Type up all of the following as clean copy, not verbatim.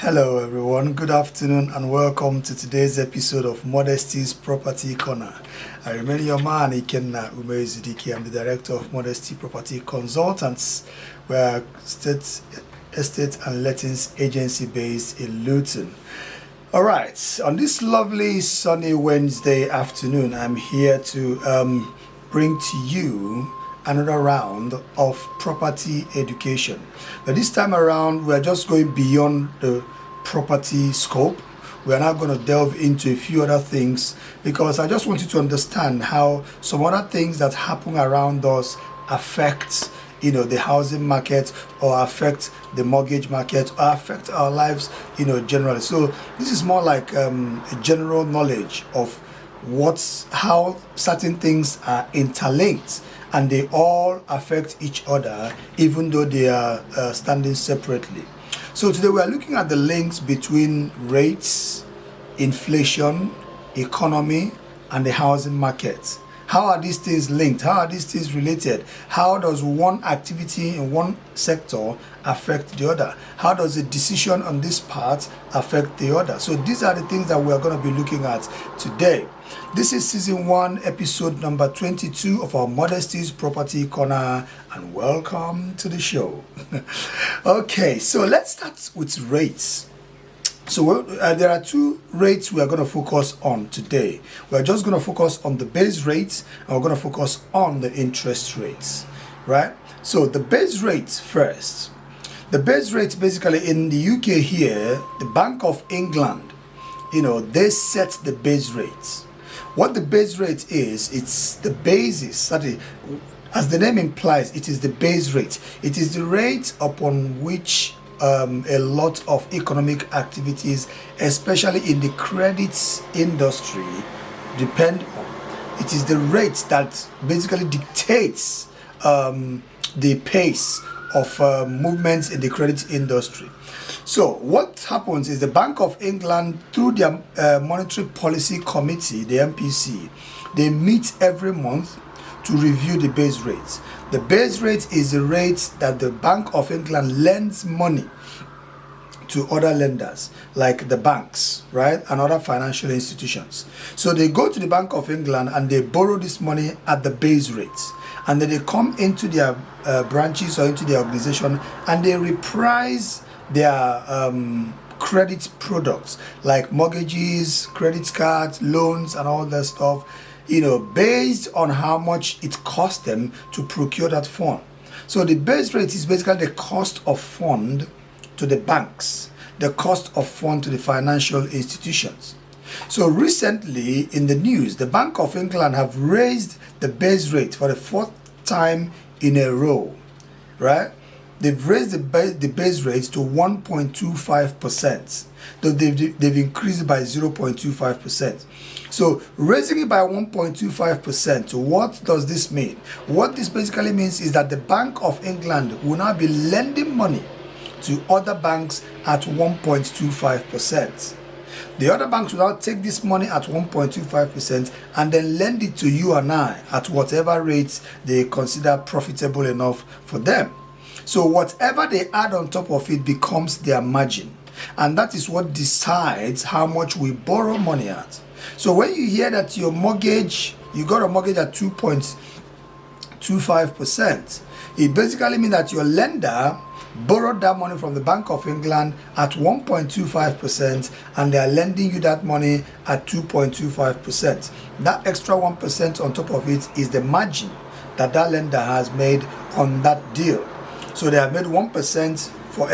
Hello everyone, good afternoon and welcome to today's episode of Modesty's Property Corner. I remain your man, Ikenna Umezidiki. I'm the director of Modesty Property Consultants. We're a estate and lettings agency based in Luton. Alright, on this lovely sunny Wednesday afternoon, I'm here to bring to you another round of property education. But this time around, we're just going beyond the property scope. We're now going to delve into a few other things because I just want you to understand how some other things that happen around us affect the housing market, or affect the mortgage market, or affect our lives generally. So this is more like a general knowledge of how certain things are interlinked, and they all affect each other even though they are standing separately. So today we are looking at the links between rates, inflation, economy, and the housing market. How are these things linked? How are these things related? How does one activity in one sector affect the other? How does a decision on this part affect the other? So these are the things that we are going to be looking at today. This is season 1, episode number 22 of our Modesty's Property Corner, and welcome to the show. Okay, so let's start with rates. So there are two rates we are going to focus on today. We're just going to focus on the base rates, and we're going to focus on the interest rates, right? So the base rates first. The base rates, basically in the UK here, the Bank of England, they set the base rates. What the base rate is, it's the basis, as the name implies, it is the base rate. It is the rate upon which a lot of economic activities, especially in the credits industry, depend on. It is the rate that basically dictates the pace of movements in the credit industry. So what happens is the Bank of England, through their Monetary Policy Committee, the MPC, they meet every month to review the base rates. The base rate is the rate that the Bank of England lends money to other lenders, like the banks, right, and other financial institutions. So they go to the Bank of England and they borrow this money at the base rates, and then they come into their branches or into their organization and they reprice their credit products like mortgages, credit cards, loans, and all that stuff, based on how much it costs them to procure that fund. So the base rate is basically the cost of fund to the banks, the cost of fund to the financial institutions. So recently in the news, the Bank of England have raised the base rate for the 4th time in a row, right? They've raised the base rate to 1.25%. Though they've increased it by 0.25%. So raising it by 1.25%, what does this mean? What this basically means is that the Bank of England will now be lending money to other banks at 1.25%. The other banks will now take this money at 1.25% and then lend it to you and I at whatever rates they consider profitable enough for them. So whatever they add on top of it becomes their margin. And that is what decides how much we borrow money at. So when you hear that you got a mortgage at 2.25%, it basically means that your lender borrowed that money from the Bank of England at 1.25%, and they are lending you that money at 2.25%. That extra 1% on top of it is the margin that lender has made on that deal. So they have made 1% for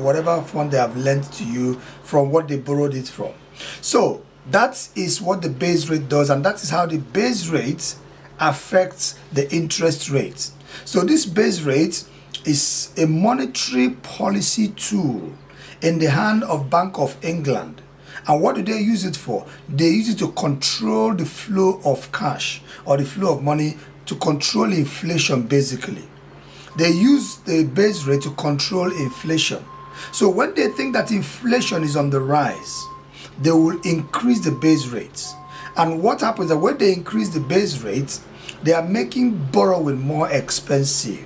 whatever fund they have lent to you from what they borrowed it from. So that is what the base rate does, and that is how the base rate affects the interest rate. So this base rate is a monetary policy tool in the hand of Bank of England. And what do they use it for? They use it to control the flow of cash, or the flow of money, to control inflation basically. They use the base rate to control inflation. So when they think that inflation is on the rise, they will increase the base rates. And what happens is that when they increase the base rates, they are making borrowing more expensive.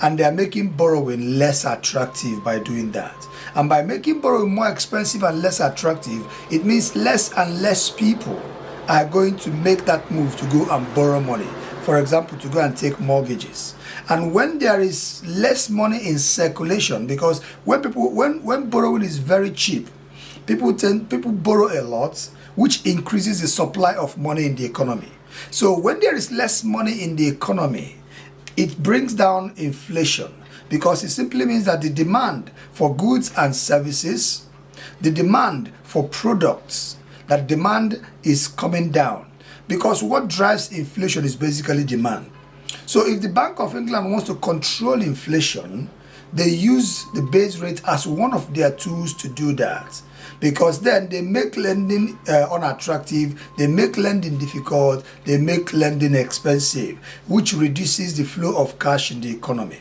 and they are making borrowing less attractive by doing that. And by making borrowing more expensive and less attractive, it means less and less people are going to make that move to go and borrow money. For example, to go and take mortgages. And when there is less money in circulation, because when borrowing is very cheap, people borrow a lot, which increases the supply of money in the economy. So when there is less money in the economy, it brings down inflation, because it simply means that the demand for goods and services, the demand for products, that demand is coming down, because what drives inflation is basically demand. So if the Bank of England wants to control inflation, they use the base rate as one of their tools to do that, because then they make lending unattractive, they make lending difficult, they make lending expensive, which reduces the flow of cash in the economy.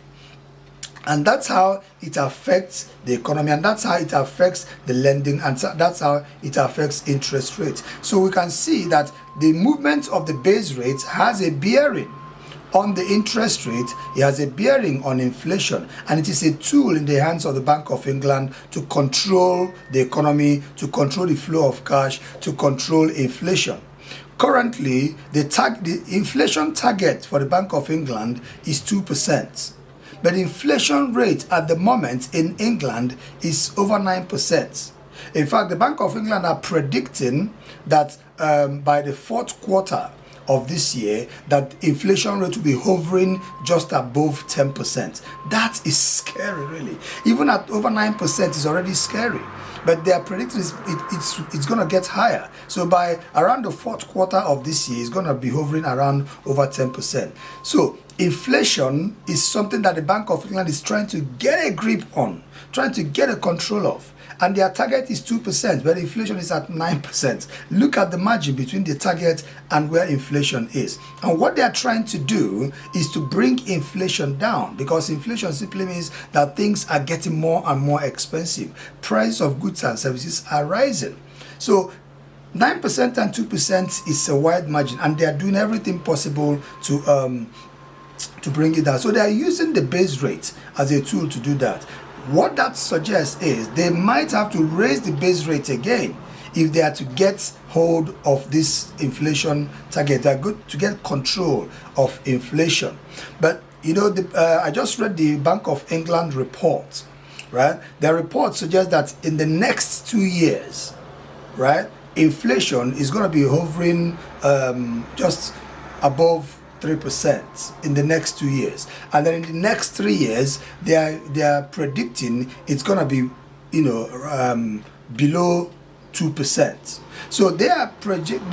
And that's how it affects the economy, and that's how it affects the lending, and that's how it affects interest rates. So we can see that the movement of the base rate has a bearing on the interest rate, it has a bearing on inflation, and it is a tool in the hands of the Bank of England to control the economy, to control the flow of cash, to control inflation. Currently, the inflation target for the Bank of England is 2%. But the inflation rate at the moment in England is over 9%. In fact, the Bank of England are predicting that by the fourth quarter of this year, that inflation rate will be hovering just above 10%. That is scary, really. Even at over 9% is already scary. But they are predicting it's going to get higher. So by around the fourth quarter of this year, it's going to be hovering around over 10%. So inflation is something that the Bank of England is trying to get a grip on, trying to get a control of. And their target is 2%, but inflation is at 9%. Look at the margin between the target and where inflation is. And what they are trying to do is to bring inflation down, because inflation simply means that things are getting more and more expensive. Price of goods and services are rising. So 9% and 2% is a wide margin, and they are doing everything possible to bring it down. So they are using the base rate as a tool to do that. What that suggests is they might have to raise the base rate again if they are to get hold of this inflation target. They are good to get control of inflation. But you know, I just read the Bank of England report, right? Their report suggests that in the next 2 years, right, inflation is going to be hovering just above 3% in the next 2 years, and then in the next 3 years they are predicting it's gonna be, you know, below 2%. So they are projecting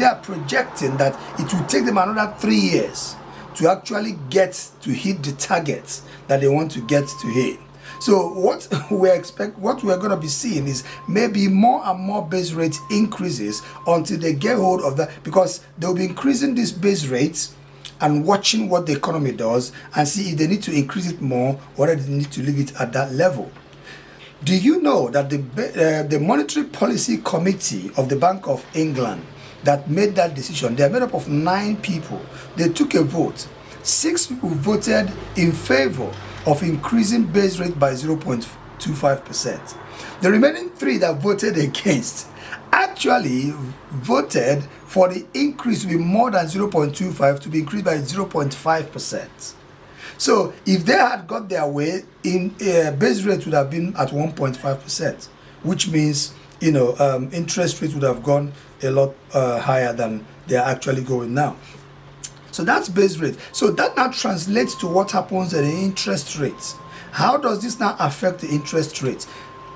that it will take them another 3 years to actually get to hit the targets that they want to get to hit. So what we're going to be seeing is maybe more and more base rate increases until they get hold of that, because they'll be increasing these base rates and watching what the economy does and see if they need to increase it more or they need to leave it at that level. Do you know that the Monetary Policy Committee of the Bank of England that made that decision, they are made up of 9 people. They took a vote. 6 people voted in favor of increasing base rate by 0.25%. The remaining 3 that voted against actually voted for the increase to be more than 0.25 to be increased by 0.5%. So if they had got their way, base rate would have been at 1.5%, which means, you know, interest rates would have gone a lot higher than they are actually going now. So that's base rate. So that now translates to what happens at the interest rates. How does this now affect the interest rates?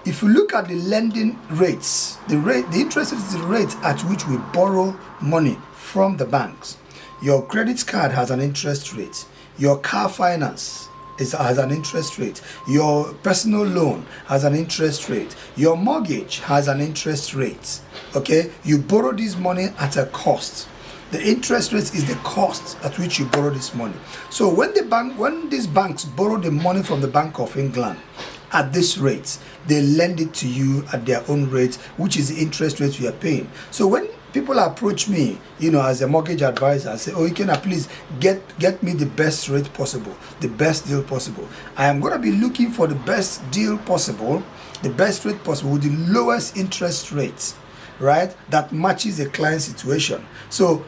If you look at the lending rates, the interest rate is the rate at which we borrow money from the banks. Your credit card has an interest rate. Your car finance has an interest rate. Your personal loan has an interest rate. Your mortgage has an interest rate. Okay, you borrow this money at a cost. The interest rate is the cost at which you borrow this money. So when these banks borrow the money from the Bank of England at this rate, they lend it to you at their own rate, which is the interest rate you are paying. So when people approach me, as a mortgage advisor and say, oh, please get me the best rate possible, the best deal possible. I am going to be looking for the best deal possible, the best rate possible with the lowest interest rate, right? That matches the client situation. So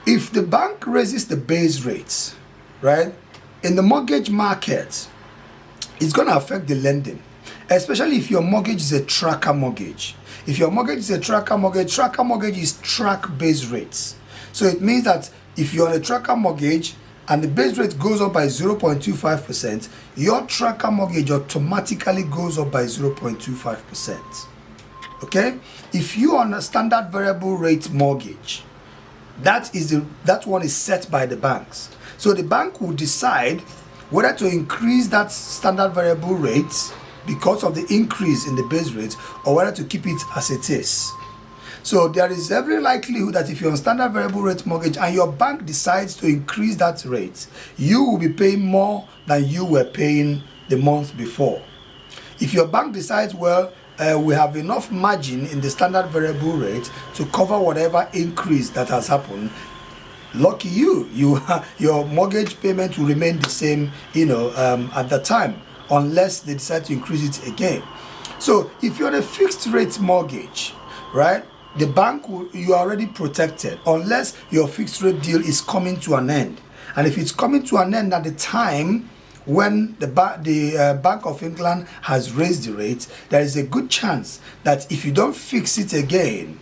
if the bank raises the base rates, right, in the mortgage market, it's going to affect the lending, especially if your mortgage is a tracker mortgage. If your mortgage is a tracker mortgage is track base rates. So it means that if you're on a tracker mortgage and the base rate goes up by 0.25%, your tracker mortgage automatically goes up by 0.25%. Okay? If you're on a standard variable rate mortgage, that one is set by the banks. So the bank will decide whether to increase that standard variable rate because of the increase in the base rate, or whether to keep it as it is. So there is every likelihood that if you're on standard variable rate mortgage and your bank decides to increase that rate, you will be paying more than you were paying the month before. If your bank decides, well, we have enough margin in the standard variable rate to cover whatever increase that has happened, lucky you, your mortgage payment will remain the same, at the time, unless they decide to increase it again. So if you're on a fixed rate mortgage, right, the bank you are already protected unless your fixed rate deal is coming to an end. And if it's coming to an end at the time when the Bank of England has raised the rate, there is a good chance that if you don't fix it again,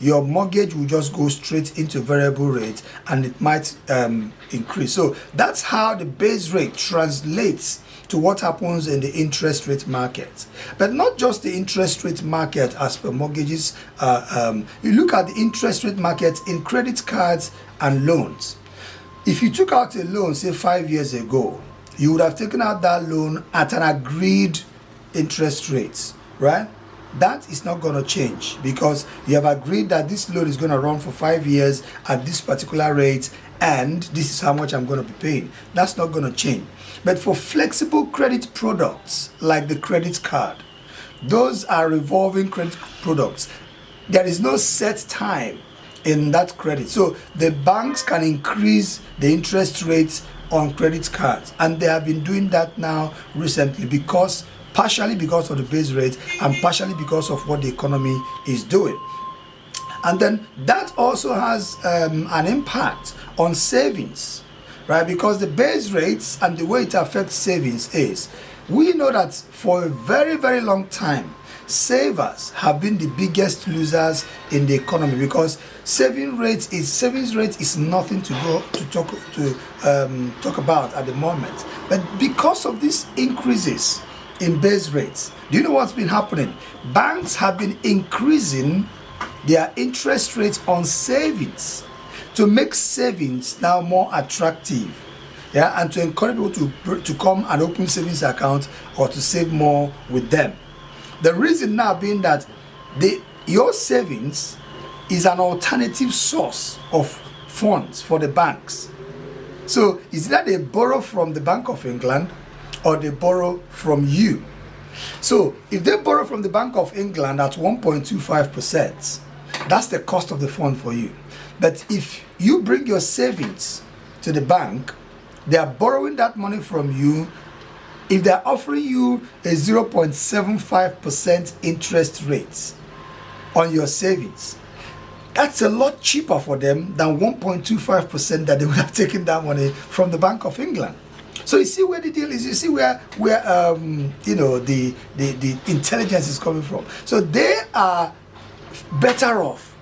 your mortgage will just go straight into variable rate and it might increase. So that's how the base rate translates to what happens in the interest rate market. But not just the interest rate market as per mortgages. You look at the interest rate market in credit cards and loans. If you took out a loan, say 5 years ago, you would have taken out that loan at an agreed interest rate, right? That is not going to change because you have agreed that this loan is going to run for 5 years at this particular rate and this is how much I'm going to be paying. That's not going to change. But for flexible credit products like the credit card, those are revolving credit products. There is no set time in that credit. So the banks can increase the interest rates on credit cards. And they have been doing that now recently partially because of the base rate and partially because of what the economy is doing. And then that also has an impact on savings, right? Because the base rates and the way it affects savings is, we know that for a very, very long time, savers have been the biggest losers in the economy because savings rate is nothing to talk about at the moment. But because of these increases in base rates, do you know what's been happening? Banks have been increasing their interest rates on savings to make savings now more attractive, and to encourage people to come and open savings account or to save more with them. The reason now being that your savings is an alternative source of funds for the banks. So it's either they borrow from the Bank of England or they borrow from you. So if they borrow from the Bank of England at 1.25%, that's the cost of the fund for you. But if you bring your savings to the bank, they are borrowing that money from you. If they're offering you a 0.75% interest rate on your savings, that's a lot cheaper for them than 1.25% that they would have taken that money from the Bank of England. So you see where the deal is. You see where the intelligence is coming from. So they are better off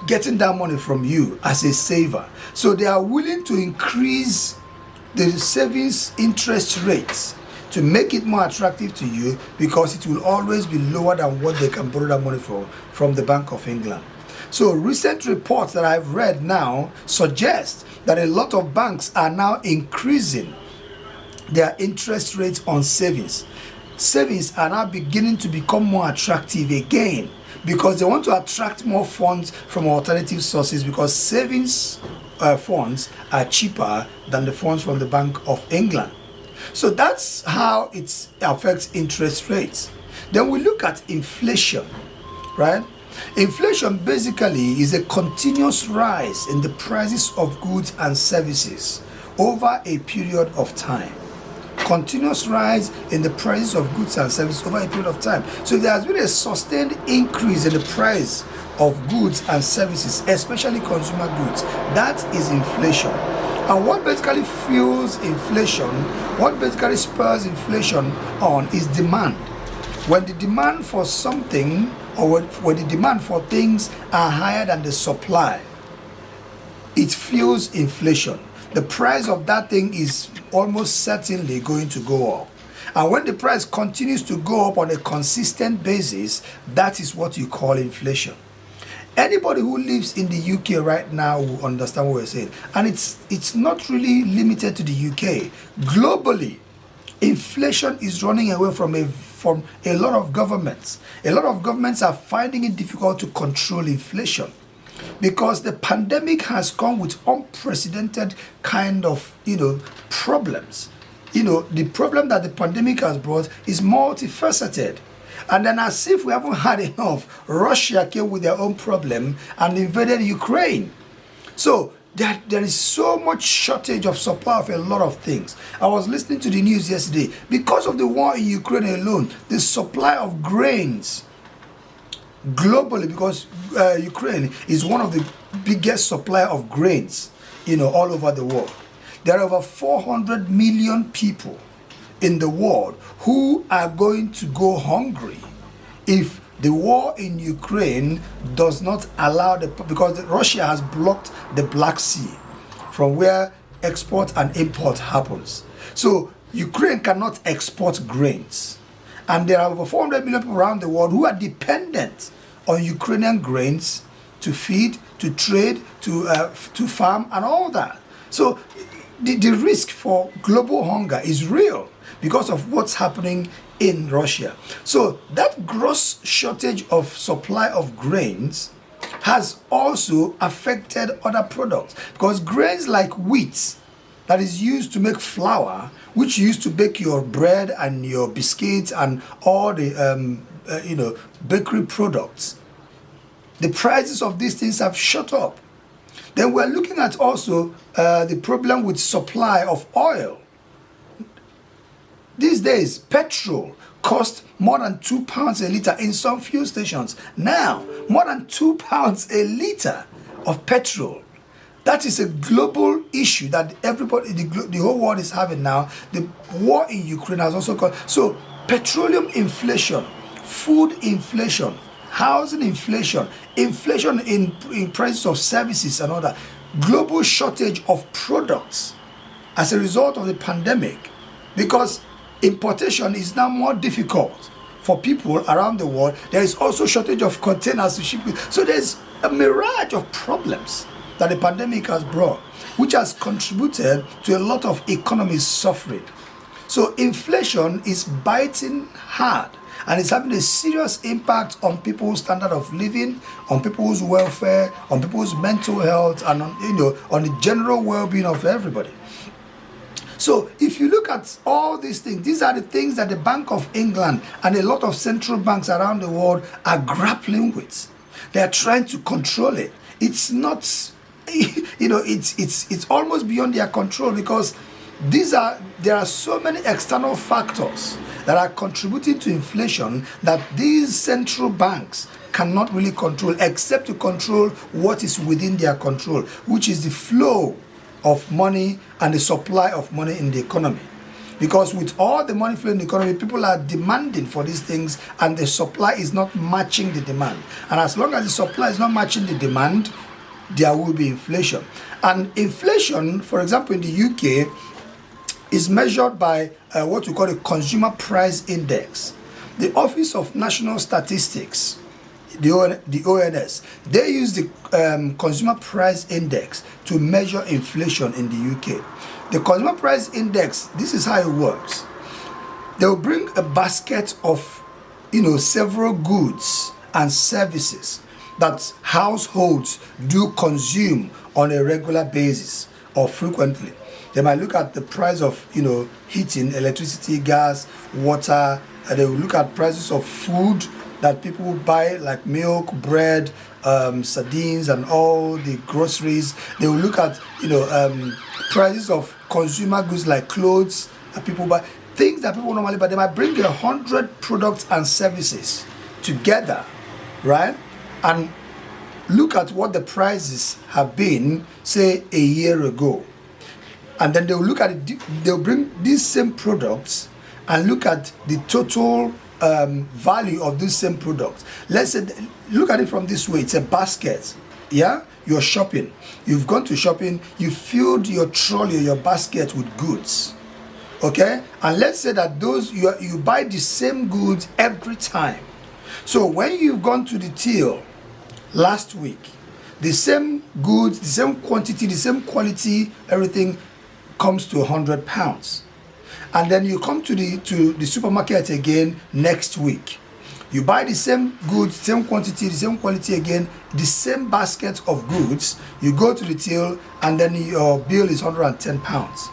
getting that money from you as a saver. So they are willing to increase the savings interest rates to make it more attractive to you because it will always be lower than what they can borrow that money from the Bank of England. So recent reports that I've read now suggest that a lot of banks are now increasing their interest rates on savings. Savings are now beginning to become more attractive again because they want to attract more funds from alternative sources because savings funds are cheaper than the funds from the Bank of England. So that's how it affects interest rates. Then we look at inflation, right? Inflation basically is a continuous rise in the prices of goods and services over a period of time. Continuous rise in the prices of goods and services over a period of time. So there has been a sustained increase in the price of goods and services, especially consumer goods. That is inflation. And what basically fuels inflation, what basically spurs inflation on is demand. When the demand for something, or when the demand for things are higher than the supply, it fuels inflation. The price of that thing is almost certainly going to go up. And when the price continues to go up on a consistent basis, that is what you call inflation. Anybody who lives in the UK right now will understand what we're saying. And it's not really limited to the UK. Globally, inflation is running away from a lot of governments. A lot of governments are finding it difficult to control inflation, because the pandemic has come with unprecedented kind of, problems. The problem that the pandemic has brought is multifaceted. And then, as if we haven't had enough, Russia came with their own problem and invaded Ukraine. So there is so much shortage of supply of a lot of things. I was listening to the news yesterday. Because of the war in Ukraine alone, the supply of grains globally, because Ukraine is one of the biggest supplier of grains, all over the world. There are over 400 million people in the world who are going to go hungry if the war in Ukraine does not allow because Russia has blocked the Black Sea from where export and import happens. So Ukraine cannot export grains. And there are over 400 million people around the world who are dependent on Ukrainian grains to feed, to trade, to farm and all that. So the risk for global hunger is real because of what's happening in Russia. So that gross shortage of supply of grains has also affected other products, because grains like wheat that is used to make flour, which you use to bake your bread and your biscuits and all the bakery products, the prices of these things have shot up. Then we're looking at also the problem with supply of oil. These days, petrol costs more than £2 a litre in some fuel stations. Now, more than £2 a litre of petrol. That is a global issue that everybody, the whole world is having now. The war in Ukraine has also caused. So, petroleum inflation, food inflation, housing inflation, inflation in prices of services and all that, global shortage of products as a result of the pandemic, because importation is now more difficult for people around the world. There is also shortage of containers to ship with. So there's a mirage of problems that the pandemic has brought, which has contributed to a lot of economies suffering. So inflation is biting hard, and it's having a serious impact on people's standard of living, on people's welfare, on people's mental health, and on the general well-being of everybody. So if you look at all these things, these are the things that the Bank of England and a lot of central banks around the world are grappling with. They are trying to control it. It's not, it's almost beyond their control, because there are so many external factors that are contributing to inflation that these central banks cannot really control, except to control what is within their control, which is the flow of money and the supply of money in the economy. Because with all the money flowing in the economy, people are demanding for these things, and the supply is not matching the demand. And as long as the supply is not matching the demand, there will be inflation. And inflation, for example, in the UK, is measured by what we call the Consumer Price Index. The Office of National Statistics, the ONS, they use the Consumer Price Index to measure inflation in the UK. The Consumer Price Index, this is how it works. They will bring a basket of, several goods and services that households do consume on a regular basis or frequently. They might look at the price of, heating, electricity, gas, water. They will look at prices of food, that people buy, like milk, bread, sardines, and all the groceries. They will look at, prices of consumer goods like clothes that people buy, things that people normally buy. They might bring 100 products and services together, right? And look at what the prices have been, say, a year ago. And then they'll look at it, they'll bring these same products and look at the total value of these same products. Let's say, look at it from this way. It's a basket. Yeah, you're shopping. You've gone to shopping. You filled your trolley or your basket with goods. Okay, and let's say that those you buy the same goods every time. So when you've gone to the till last week, the same goods, the same quantity, the same quality, everything comes to £100. And then you come to the supermarket again next week. You buy the same goods, same quantity, the same quality again, the same basket of goods. You go to the till and then your bill is £110.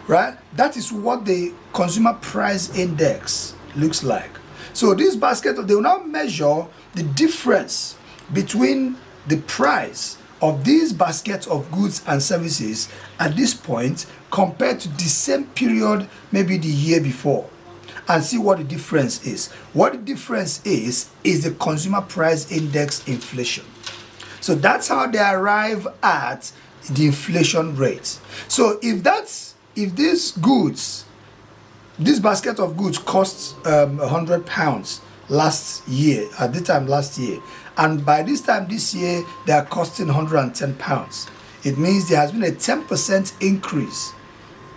Right? That is what the consumer price index looks like. So this basket, they will now measure the difference between the price of these baskets of goods and services at this point compared to the same period, maybe the year before, and see what the difference is. What the difference is the consumer price index inflation. So that's how they arrive at the inflation rate. So if these goods, this basket of goods costs £100 last year, at the time last year, and by this time this year they are costing £110. It means there has been a 10% increase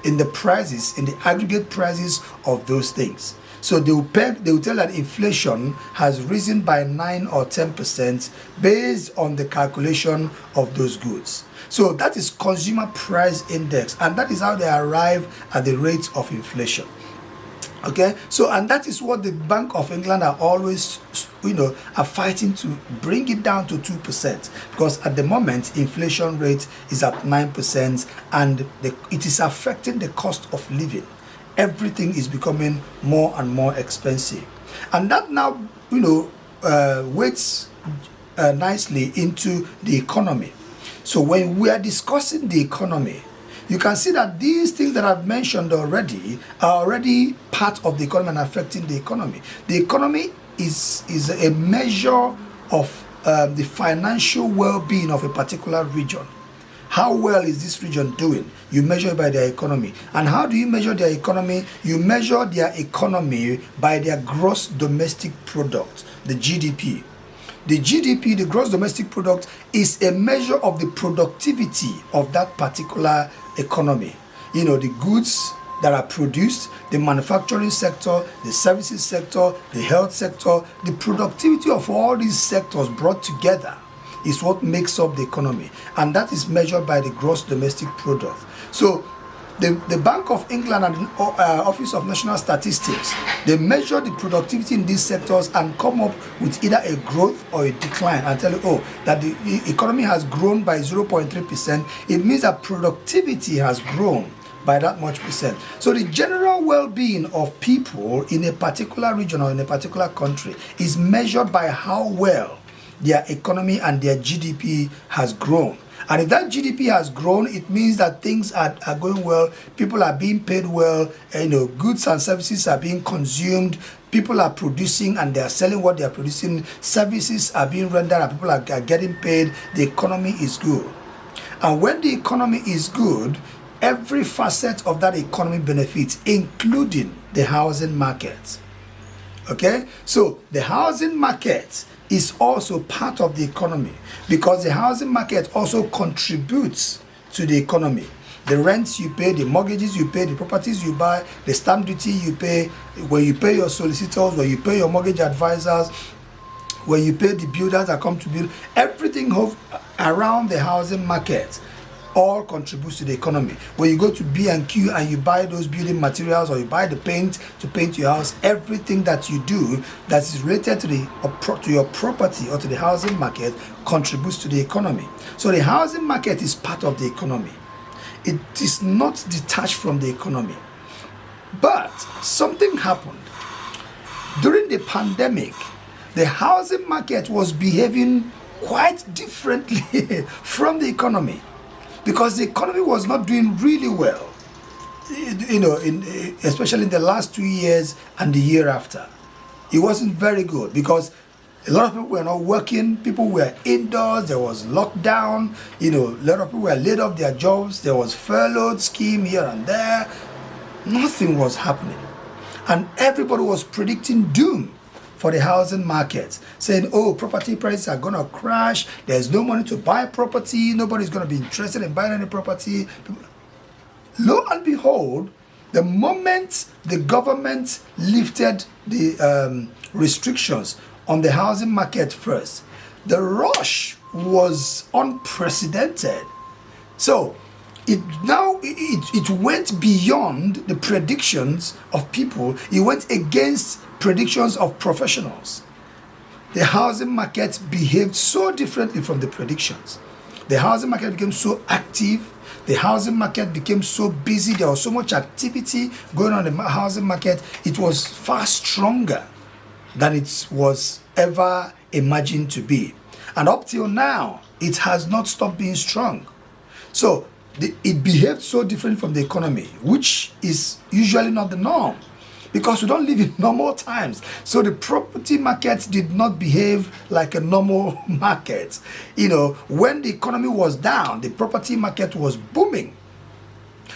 in the prices, in the aggregate prices of those things. So they will tell that inflation has risen by 9 or 10% based on the calculation of those goods. So that is consumer price index, and that is how they arrive at the rate of inflation. Okay, so and that is what the Bank of England are always, are fighting to bring it down to 2%, because at the moment inflation rate is at 9%, and it is affecting the cost of living. Everything is becoming more and more expensive, and that now weighs nicely into the economy. So when we are discussing the economy, you can see that these things that I've mentioned already are already part of the economy and affecting the economy. The economy is a measure of the financial well-being of a particular region. How well is this region doing? You measure it by their economy. And how do you measure their economy? You measure their economy by their gross domestic product, the GDP. The GDP, the gross domestic product, is a measure of the productivity of that particular economy. The goods that are produced, the manufacturing sector, the services sector, the health sector, the productivity of all these sectors brought together is what makes up the economy, and that is measured by the gross domestic product. So the Bank of England and the Office of National Statistics, they measure the productivity in these sectors and come up with either a growth or a decline and tell you, that the economy has grown by 0.3%. It means that productivity has grown by that much percent. So the general well-being of people in a particular region or in a particular country is measured by how well their economy and their GDP has grown. And if that GDP has grown, it means that things are going well, people are being paid well, goods and services are being consumed, people are producing and they are selling what they are producing, services are being rendered and people are getting paid, the economy is good. And when the economy is good, every facet of that economy benefits, including the housing market. Okay? So the housing market is also part of the economy, because the housing market also contributes to the economy. The rents you pay, the mortgages you pay, the properties you buy, the stamp duty you pay, when you pay your solicitors, when you pay your mortgage advisors, when you pay the builders that come to build, everything around the housing market all contributes to the economy. When you go to B&Q and you buy those building materials, or you buy the paint to paint your house, everything that you do that is related to your property or to the housing market contributes to the economy. So the housing market is part of the economy. It is not detached from the economy. But something happened during the pandemic. the housing market was behaving quite differently from the economy, because the economy was not doing really well, especially in the last 2 years and the year after. It wasn't very good because a lot of people were not working, people were indoors, there was lockdown, a lot of people were laid off their jobs, there was furlough scheme here and there. Nothing was happening. And everybody was predicting doom for the housing market, saying, oh, property prices are going to crash, there's no money to buy property, nobody's going to be interested in buying any property. Lo and behold, the moment the government lifted the restrictions on the housing market first, the rush was unprecedented. So it went beyond the predictions of people. It went against predictions of professionals. The housing market behaved so differently from the predictions. The housing market became so active. The housing market became so busy. There was so much activity going on in the housing market. It was far stronger than it was ever imagined to be. And up till now, it has not stopped being strong. So it behaved so different from the economy, which is usually not the norm, because we don't live in normal times. So the property market did not behave like a normal market. When the economy was down, the property market was booming.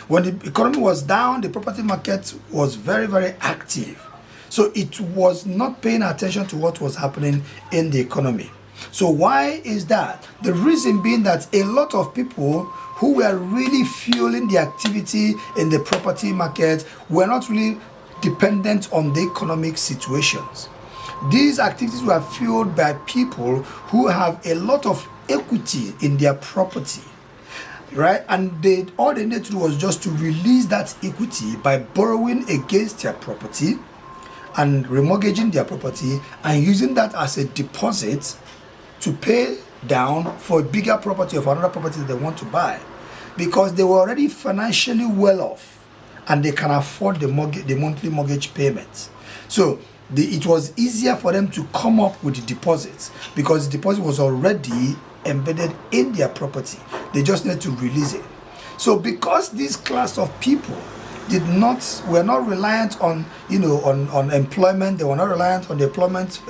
When the economy was down, the property market was very, very active. So it was not paying attention to what was happening in the economy. So why is that? The reason being that a lot of people who were really fueling the activity in the property market were not really dependent on the economic situations. These activities were fueled by people who have a lot of equity in their property, right? And all they needed to do was just to release that equity by borrowing against their property and remortgaging their property and using that as a deposit to pay down for a bigger property or for another property that they want to buy, because they were already financially well off and they can afford the monthly mortgage payments. So it was easier for them to come up with the deposits because the deposit was already embedded in their property. They just needed to release it. So because this class of people were not reliant on on employment, they were not reliant on the employment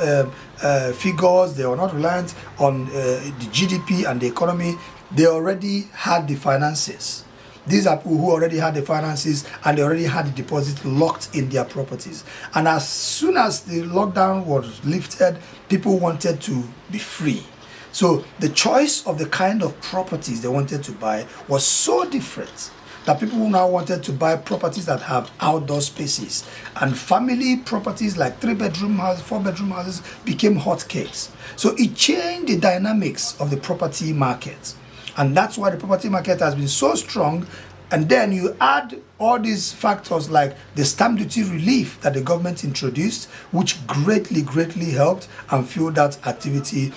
figures, they were not reliant on the GDP and the economy. They already had the finances. These are people who already had the finances and they already had the deposit locked in their properties. And as soon as the lockdown was lifted, people wanted to be free. So the choice of the kind of properties they wanted to buy was so different that people now wanted to buy properties that have outdoor spaces, and family properties like 3-bedroom houses, 4-bedroom houses became hotcakes. So it changed the dynamics of the property market, and that's why the property market has been so strong. And then you add all these factors like the stamp duty relief that the government introduced, which greatly helped and fueled that activity.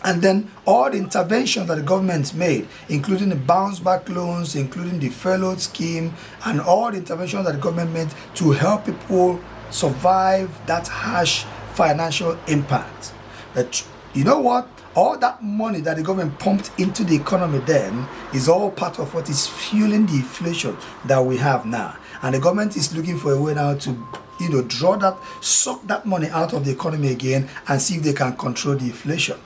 And then all the interventions that the government made, including the bounce back loans, including the furlough scheme, and all the interventions that the government made to help people survive that harsh financial impact. But you know what? All that money that the government pumped into the economy then is all part of what is fueling the inflation that we have now. And the government is looking for a way now to suck that money out of the economy again and see if they can control the inflation.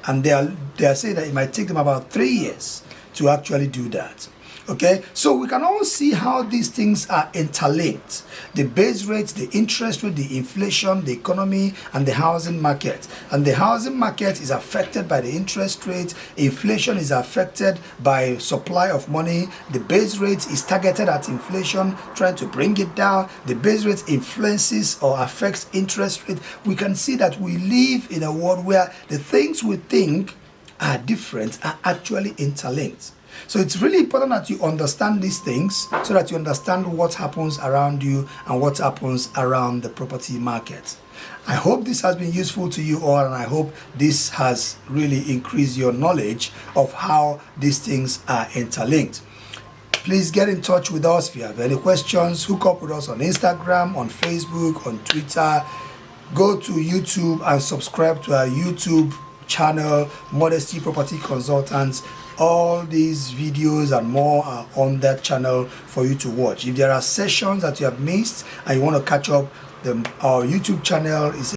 And they are saying that it might take them about 3 years to actually do that. Okay, so we can all see how these things are interlinked. The base rates, the interest rate, the inflation, the economy, and the housing market. And the housing market is affected by the interest rate. Inflation is affected by supply of money. The base rate is targeted at inflation, trying to bring it down. The base rate influences or affects interest rate. We can see that we live in a world where the things we think are different are actually interlinked. So it's really important that you understand these things so that you understand what happens around you and what happens around the property market. I hope this has been useful to you all, and I hope this has really increased your knowledge of how these things are interlinked. Please get in touch with us if you have any questions. Hook up with us on Instagram, on Facebook, on Twitter. go to YouTube and subscribe to our YouTube channel, Modesty Property Consultants. All these videos and more are on that channel for you to watch. If there are sessions that you have missed and you want to catch up, our YouTube channel is